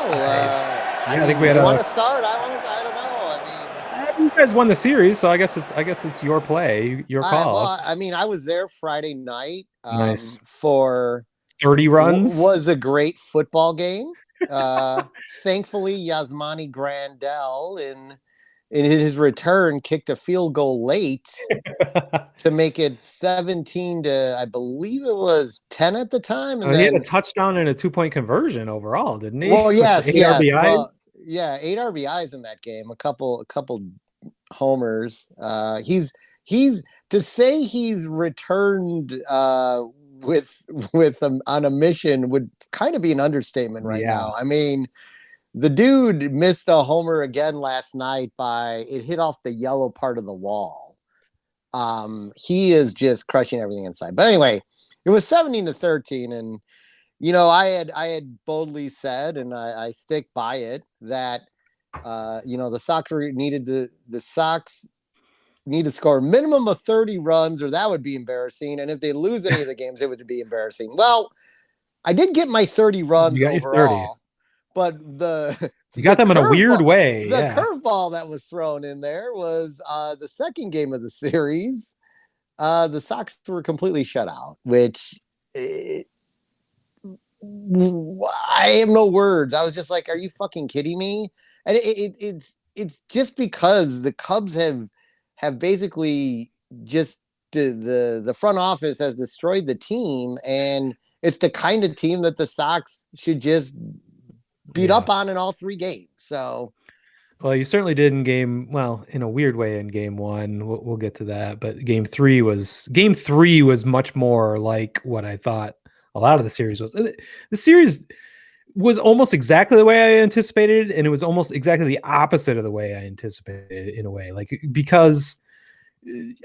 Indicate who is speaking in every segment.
Speaker 1: I think we had
Speaker 2: you want to start? I don't know.
Speaker 1: you guys won the series, so I guess it's your play, your call.
Speaker 2: I was there Friday night
Speaker 1: Nice.
Speaker 2: for
Speaker 1: 30 runs.
Speaker 2: was a great football game. Uh, Thankfully, Yasmani Grandel in his return kicked a field goal late to make it 17 to, I believe it was 10 at the time. And
Speaker 1: He had a
Speaker 2: then,
Speaker 1: touchdown and a 2-point conversion overall, didn't he?
Speaker 2: well,
Speaker 1: With the
Speaker 2: yes,
Speaker 1: eight
Speaker 2: yes. Well,
Speaker 1: RBIs.
Speaker 2: yeah, 8 RBIs in that game, a couple homers. He's to say he's returned with on a mission would kind of be an understatement right
Speaker 1: Yeah.
Speaker 2: now. The dude missed a homer again last night by it hit off the yellow part of the wall. He is just crushing everything inside. But anyway, it was 17-13, and I had boldly said, and I stick by it, that the Sox need to score a minimum of 30 runs, or that would be embarrassing. And if they lose any of the games, it would be embarrassing. Well, I did get my 30 runs
Speaker 1: You got your 30.
Speaker 2: overall, but the
Speaker 1: You got them in a weird way.
Speaker 2: the
Speaker 1: Yeah.
Speaker 2: curveball that was thrown in there was the second game of the series. The Sox were completely shut out, which I have no words. I was just like, "Are you fucking kidding me?" And it's just because the Cubs have basically just the front office has destroyed the team, and it's the kind of team that the Sox should just beat up on in all 3 games. So,
Speaker 1: well, you certainly did in a weird way in game one. We'll get to that, but game three was much more like what I thought a lot of the series was. The series was almost exactly the way I anticipated, and it was almost exactly the opposite of the way I anticipated in a way. Like, because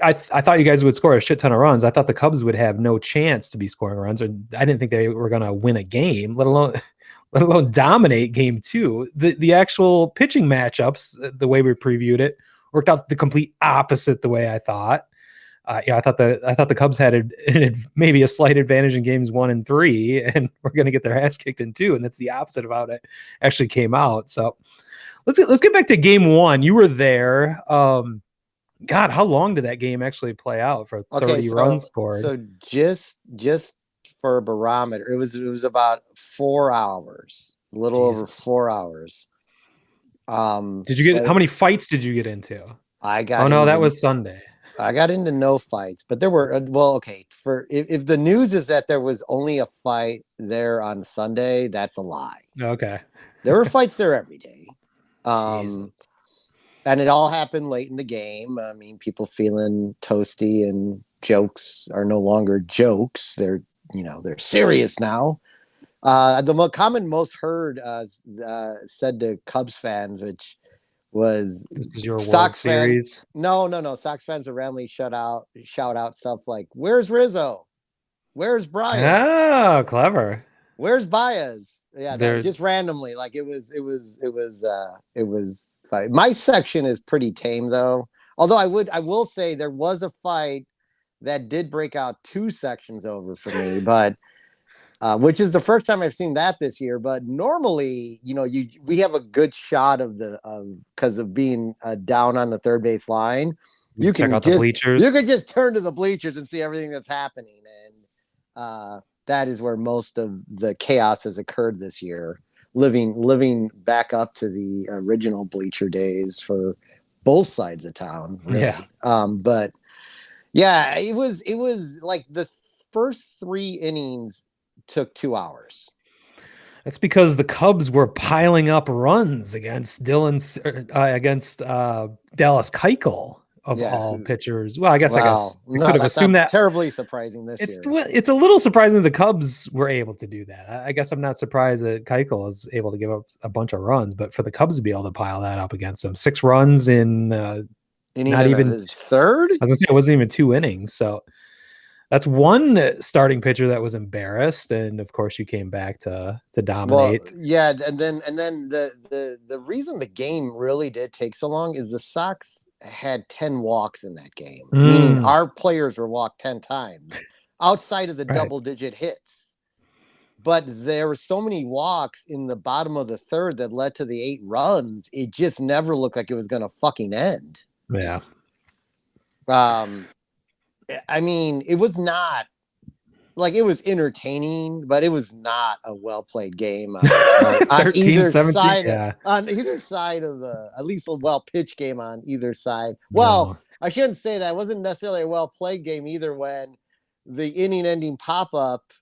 Speaker 1: I thought you guys would score a shit ton of runs. I thought the Cubs would have no chance to be scoring runs, or I didn't think they were going to win a game, let alone dominate game two. The actual pitching matchups, the way we previewed it, worked out the complete opposite the way I thought. I thought the Cubs had maybe a slight advantage in games 1 and 3, and we're going to get their ass kicked in 2, and that's the opposite of how it actually came out. So let's get back to game 1. You were there. God, how long did that game actually play out for 30 runs scored?
Speaker 2: So just for a barometer, it was about 4 hours, a little over 4 hours.
Speaker 1: Did you get how many fights did you get into? That was Sunday.
Speaker 2: I got into no fights, but there were if the news is that there was only a fight there on Sunday, that's a lie.
Speaker 1: Okay.
Speaker 2: There were fights there every day. And it all happened late in the game. People feeling toasty, and jokes are no longer jokes. They're serious now. The common most heard said to Cubs fans, which was,
Speaker 1: this is your Sox Series.
Speaker 2: No. Sox fans would randomly shout out stuff like, "Where's Rizzo? Where's Brian?
Speaker 1: Oh, clever.
Speaker 2: Where's Baez?" Yeah, just randomly. Like it was. My section is pretty tame, though. Although I will say there was a fight that did break out 2 sections over for me, but which is the first time I've seen that this year. But normally, we have a good shot because of being down on the third base line. You can
Speaker 1: check out the bleachers.
Speaker 2: You can just turn to the bleachers and see everything that's happening, and that is where most of the chaos has occurred this year. Living back up to the original bleacher days for both sides of town. Really.
Speaker 1: Yeah.
Speaker 2: But yeah, it was like the first 3 innings took 2 hours.
Speaker 1: That's because the Cubs were piling up runs against Dallas Keuchel of all pitchers. Well, I guess I could have assumed that.
Speaker 2: Terribly surprising this year.
Speaker 1: It's a little surprising the Cubs were able to do that. I guess I'm not surprised that Keuchel was able to give up a bunch of runs, but for the Cubs to be able to pile that up against them, 6 runs in not even
Speaker 2: his third.
Speaker 1: I was gonna say it wasn't even 2 innings. So that's one starting pitcher that was embarrassed, and of course you came back to dominate.
Speaker 2: Well, yeah, and then the reason the game really did take so long is the Sox had 10 walks in that game, meaning our players were walked 10 times outside of the double-digit hits. but there were so many walks in the bottom of the third that led to the 8 runs. It just never looked like it was going to fucking end.
Speaker 1: Yeah.
Speaker 2: I mean, it was not like it was entertaining, but it was not a well played game on
Speaker 1: 13,
Speaker 2: either
Speaker 1: 17,
Speaker 2: side.
Speaker 1: yeah.
Speaker 2: On either side of at least a well pitched game on either side.
Speaker 1: No.
Speaker 2: Well, I shouldn't say that. It wasn't necessarily a well played game either when the inning ending pop up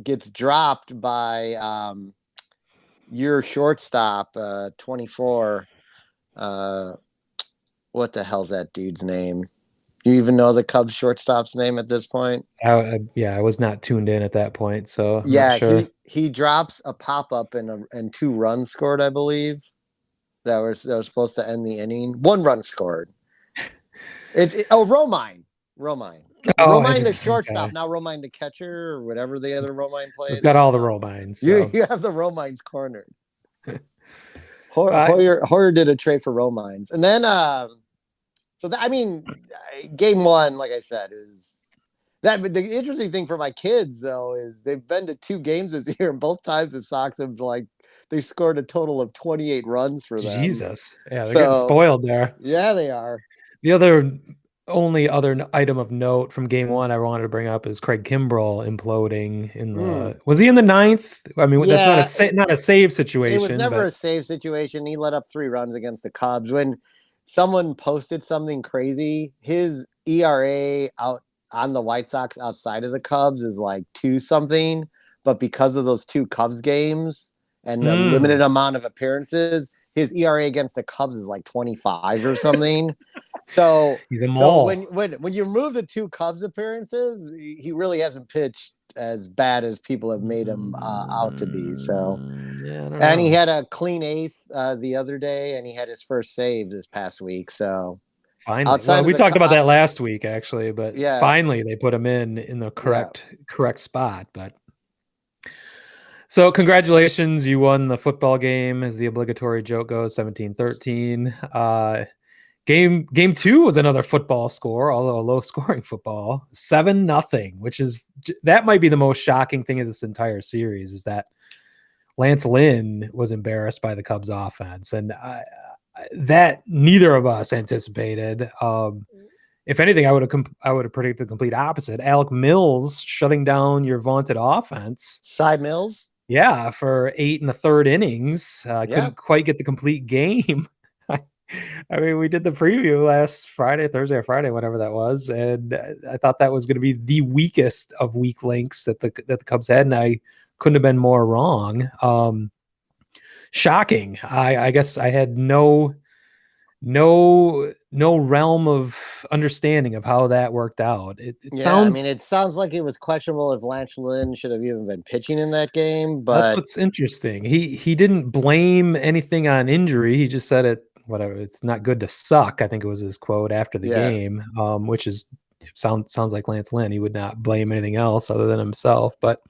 Speaker 2: gets dropped by your shortstop, 24. What the hell's that dude's name? You even know the Cubs shortstop's name at this point?
Speaker 1: I was not tuned in at that point, so I'm
Speaker 2: yeah,
Speaker 1: not sure.
Speaker 2: he drops a pop up and 2 runs scored, I believe. That was supposed to end the inning. 1 run scored. Romine. Romine the shortstop,
Speaker 1: okay.
Speaker 2: not Romine the catcher or whatever the other Romine plays.
Speaker 1: We've got all the Romines. So.
Speaker 2: You have the Romines cornered. Hoyer did a trade for Romines, and then game 1, like I said, is that. But the interesting thing for my kids though is they've been to 2 games this year, and both times the Sox have they've scored a total of 28 runs for them.
Speaker 1: Jesus, yeah, they're getting spoiled there.
Speaker 2: Yeah, they are.
Speaker 1: The only other item of note from game 1 I wanted to bring up is Craig Kimbrell imploding in the. Was he in the 9th? I mean, that's not a save situation.
Speaker 2: It was never a save situation. He let up 3 runs against the Cubs. When someone posted something crazy, his ERA out on the White Sox outside of the Cubs is like 2 something, but because of those 2 Cubs games and a limited amount of appearances, his ERA against the Cubs is like 25 or something. So
Speaker 1: he's a mole.
Speaker 2: So when you remove the 2 Cubs appearances, he really hasn't pitched as bad as people have made him out to be. So, and he had a clean 8th the other day, and he had his first save this past week. So,
Speaker 1: finally, we talked about that last week actually, but finally they put him in the correct spot. But so congratulations, you won the football game, as the obligatory joke goes, 17-13. Game 2 was another football score, although a low scoring football, 7-0, which is, that might be the most shocking thing of this entire series, is that Lance Lynn was embarrassed by the Cubs offense. And that neither of us anticipated. If anything, I would have predicted the complete opposite. Alec Mills shutting down your vaunted offense.
Speaker 2: Cy Mills?
Speaker 1: Yeah, for 8 1/3 innings. Couldn't quite get the complete game. I mean, we did the preview last Thursday or Friday, whatever that was, and I thought that was going to be the weakest of weak links that the Cubs had, and I couldn't have been more wrong. Shocking. I guess I had no realm of understanding of how that worked out. It sounds.
Speaker 2: I mean, it sounds like it was questionable if Lance Lynn should have even been pitching in that game. But
Speaker 1: that's what's interesting. He didn't blame anything on injury. He just said it's not good to suck, I think it was his quote after the game, which is sounds like Lance Lynn. He would not blame anything else other than himself, but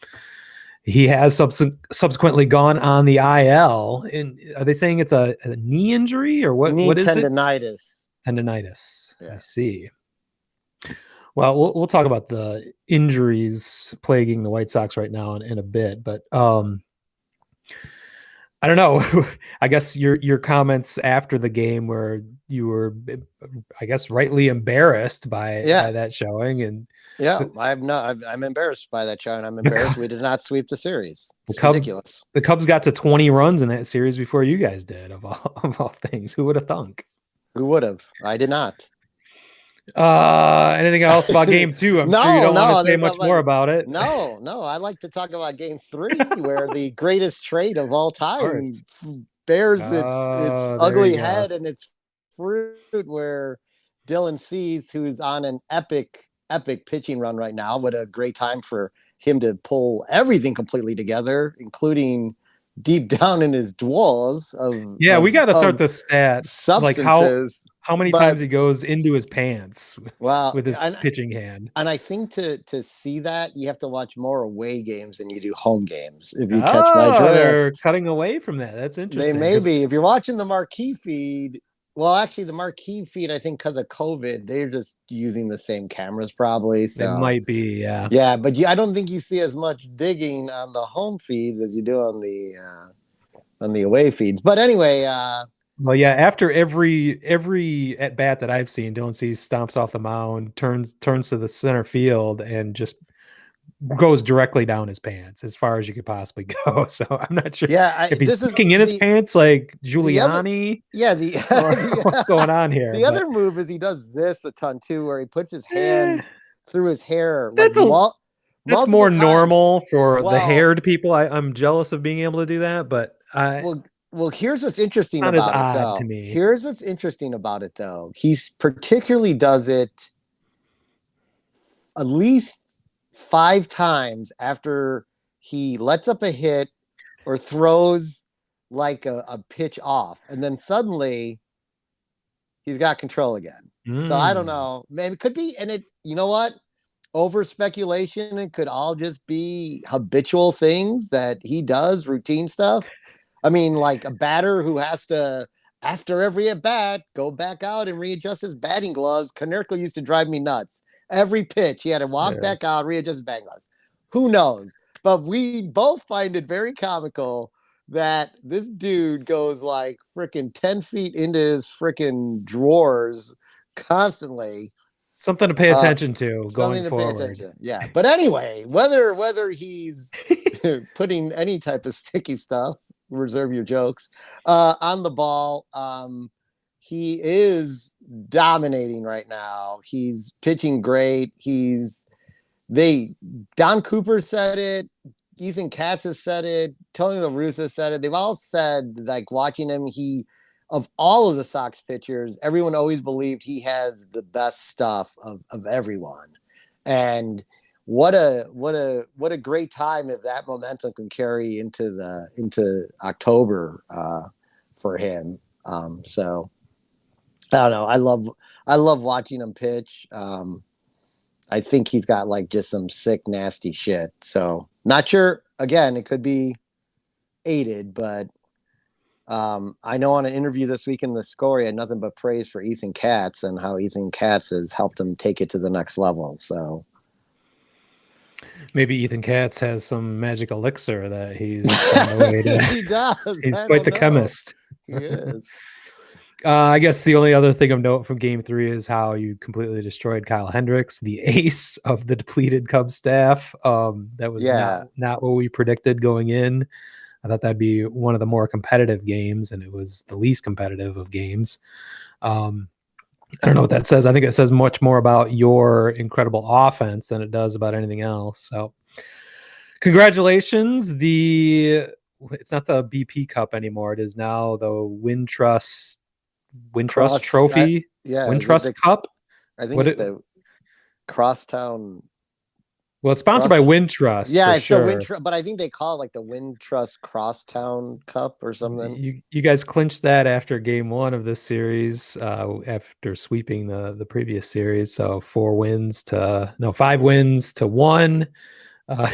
Speaker 1: he has subsequently gone on the IL. And are they saying it's a knee injury or what? What is
Speaker 2: tendonitis?
Speaker 1: Tendonitis. Yeah. I see. Well, we'll talk about the injuries plaguing the White Sox right now in a bit, but I don't know. I guess your comments after the game where you were, I guess, rightly embarrassed by that showing. And
Speaker 2: I'm embarrassed by that showing. I'm embarrassed we did not sweep the series. It's ridiculous.
Speaker 1: The Cubs got to 20 runs in that series before you guys did, of all things. Who would have thunk?
Speaker 2: Who would have? I did not.
Speaker 1: Anything else about game 2? I'm sure you don't want to say much more about it.
Speaker 2: No. I like to talk about game 3, where the greatest trade of all time bears its ugly head and its fruit, where Dylan Cease, who's on an epic pitching run right now. What a great time for him to pull everything completely together, including deep down in his drawers
Speaker 1: we got to start the stat,
Speaker 2: substances.
Speaker 1: Like how many times he goes into his pants with his pitching hand.
Speaker 2: And I think to see that, you have to watch more away games than you do home games. If you catch my drift.
Speaker 1: They're cutting away from that. That's interesting.
Speaker 2: They may be. If you're watching the marquee feed, Well, actually, the marquee feed, I think, because of COVID, they're just using the same cameras probably.
Speaker 1: They
Speaker 2: So
Speaker 1: might be, yeah.
Speaker 2: yeah, but I don't think you see as much digging on the home feeds as you do on the away feeds. But anyway,
Speaker 1: Well, yeah, after every at bat that I've seen, Dylan Cease stomps off the mound, turns to the center field, and just goes directly down his pants as far as you could possibly go. So I'm not sure
Speaker 2: yeah,
Speaker 1: if he's
Speaker 2: this is
Speaker 1: tucking in his pants like
Speaker 2: the other.
Speaker 1: Giuliani
Speaker 2: Yeah,
Speaker 1: or what's
Speaker 2: the
Speaker 1: going on here.
Speaker 2: the
Speaker 1: But
Speaker 2: other move is he does this a ton too, where he puts his
Speaker 1: eh,
Speaker 2: hands through his hair like
Speaker 1: that's a that's
Speaker 2: multiple
Speaker 1: more
Speaker 2: times.
Speaker 1: normal for the
Speaker 2: Well,
Speaker 1: haired people. I'm jealous of being able to do that, but
Speaker 2: well, here's what's interesting
Speaker 1: not as
Speaker 2: about it,
Speaker 1: odd to
Speaker 2: though.
Speaker 1: me.
Speaker 2: Here's what's interesting about it, though. He's particularly does it at least 5 times after he lets up a hit or throws like a pitch off, and then suddenly he's got control again. So I don't
Speaker 1: Mm.
Speaker 2: know. Maybe it could be, and it. You know what? Over speculation. It could all just be habitual things that he does, routine stuff. I mean, like a batter who has to, after every at bat, go back out and readjust his batting gloves. Konerko used to drive me nuts. Every pitch, he had to walk
Speaker 1: Yeah.
Speaker 2: back out, readjust his batting gloves. Who knows? But we both find it very comical that this dude goes like freaking 10 feet into his freaking drawers constantly.
Speaker 1: Something to pay
Speaker 2: Uh,
Speaker 1: attention to going
Speaker 2: Something to pay
Speaker 1: forward.
Speaker 2: attention. Yeah. But anyway, whether he's putting any type of sticky stuff, reserve your jokes, on the ball, he is dominating right now. He's pitching great. They Don Cooper said it, Ethan Katz has said it, Tony La Russa said it. They've all said, like, watching him, of all of the Sox pitchers, everyone always believed he has the best stuff of everyone. And what a great time if that momentum can carry into October for him. So I don't know. I love watching him pitch. I think he's got like just some sick, nasty shit. So not sure. Again, it could be aided, but I know on an interview this week in the Score, he had nothing but praise for Ethan Katz and how Ethan Katz has helped him take it to the next level. So
Speaker 1: Maybe Ethan Katz has some magic elixir that he's found a way to.
Speaker 2: he does.
Speaker 1: He's
Speaker 2: I
Speaker 1: quite
Speaker 2: don't
Speaker 1: the
Speaker 2: know.
Speaker 1: chemist.
Speaker 2: He is.
Speaker 1: I guess the only other thing of note from Game 3 is how you completely destroyed Kyle Hendricks, the ace of the depleted Cubs staff. That was
Speaker 2: Yeah.
Speaker 1: not what we predicted going in. I thought that'd be one of the more competitive games, and it was the least competitive of games. I don't know what that says. I think it says much more about your incredible offense than it does about anything else. So, congratulations. It's not the BP Cup anymore. It is now the Wintrust Trophy,
Speaker 2: Yeah. Is it
Speaker 1: Wintrust Cup.
Speaker 2: I think
Speaker 1: What
Speaker 2: it's
Speaker 1: it?
Speaker 2: the Crosstown.
Speaker 1: Well, it's sponsored by Wintrust
Speaker 2: Yeah,
Speaker 1: for
Speaker 2: it's the
Speaker 1: sure.
Speaker 2: Wintrust, but I think they call it like the Wintrust Crosstown Cup or something.
Speaker 1: You guys clinched that after Game 1 of this series, after sweeping the previous series. So 5 wins to 1. Uh,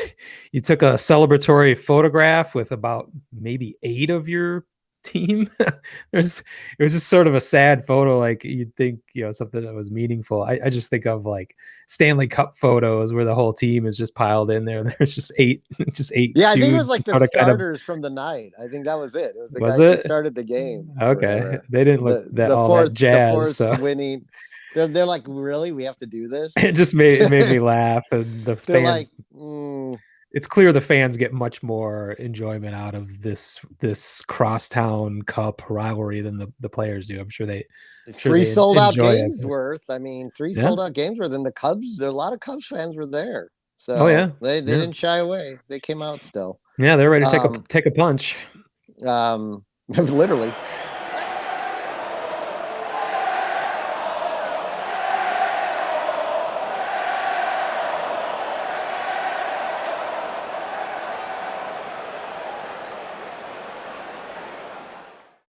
Speaker 1: you took a celebratory photograph with about maybe 8 of your team. It was just sort of a sad photo. Like you'd think, something that was meaningful. I just think of like Stanley Cup photos where the whole team is just piled in there. And there's just eight
Speaker 2: Yeah, I think it was
Speaker 1: dudes
Speaker 2: like
Speaker 1: just
Speaker 2: the
Speaker 1: sort of kind of.
Speaker 2: starters from the night. I think that was it. It was the
Speaker 1: Was
Speaker 2: guys who
Speaker 1: it?
Speaker 2: started the game or
Speaker 1: Okay.
Speaker 2: whatever.
Speaker 1: They didn't look that all that
Speaker 2: The
Speaker 1: jazz.
Speaker 2: fourth
Speaker 1: So
Speaker 2: winning. They're like, really? We have to do this?
Speaker 1: it made me laugh. And the
Speaker 2: They're like,
Speaker 1: fans, it's clear the fans get much more enjoyment out of this crosstown cup rivalry than the players do. I'm sure they
Speaker 2: 3 sold out
Speaker 1: enjoy it.
Speaker 2: games worth. I mean, 3
Speaker 1: Yeah.
Speaker 2: sold out games worth. And the Cubs, a lot of Cubs fans were there.
Speaker 1: Oh
Speaker 2: So
Speaker 1: yeah.
Speaker 2: they
Speaker 1: Yeah.
Speaker 2: didn't shy away. They came out still.
Speaker 1: Yeah, they're ready to take a punch.
Speaker 2: Literally.